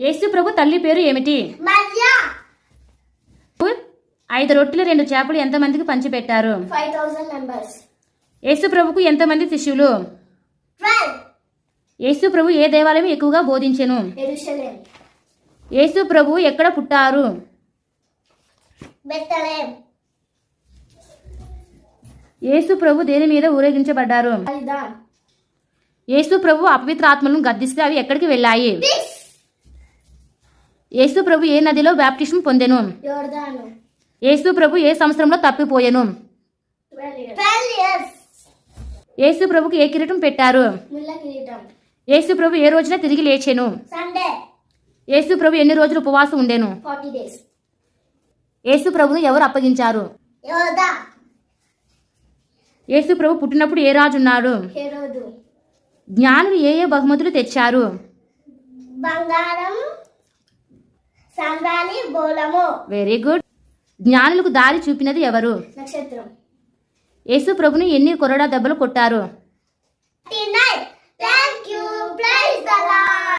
యేసు ప్రభు తల్లి పేరు ఏమిటి? 5 రొట్టెలు 2 చేపలు ఎంతమందికి పంచిపెట్టారు? 5,000 members. యేసు ప్రభుకు ఎంతమంది శిష్యులు? 12. యేసు ప్రభు ఏ దేవాలయం ఎక్కువగా బోధించెను? Jerusalem. యేసు ప్రభు ఎక్కడ పుట్టారు? Bethlehem. యేసు ప్రభు దేని మీద ఊరేగించబడ్డారు? Balidan. యేసు ప్రభు అపవిత్ర ఆత్మలను గద్దిస్తే అవి ఎక్కడికి వెళ్ళాయి? Peace. యేసు ప్రభు ఏ నదిలో బాప్టిజం పొందెను? Jordan. యేసు ప్రభు ఏ సంవత్సరంలో తప్పిపోయెను? 12 years. యేసు ప్రభుకు ఏ కిరీటం పెట్టారు? Mulla Kiritam. యేసు ప్రభు ఏ రోజున తిరిగి లేచెను? Sunday. యేసు ప్రభు ఎన్ని రోజులు ఉపవాసం ఉండెను? 40 days. యేసు ప్రభును ఎవరు అప్పగించారు? Yoda. యేసు ప్రభు పుట్టినప్పుడు ఏ రాజు ఉన్నాడు? Herodu. జ్ఞానులు ఏ ఏ బహుమతులు తెచ్చారు? బంగారం, సంబ్రాణి, బోలము. Very good. జ్ఞానులకు దారి చూపినది ఎవరు? నక్షత్రం. యేసు ప్రభుని ఎన్ని కొరడా దెబ్బలు కొట్టారు? 39. Thank you.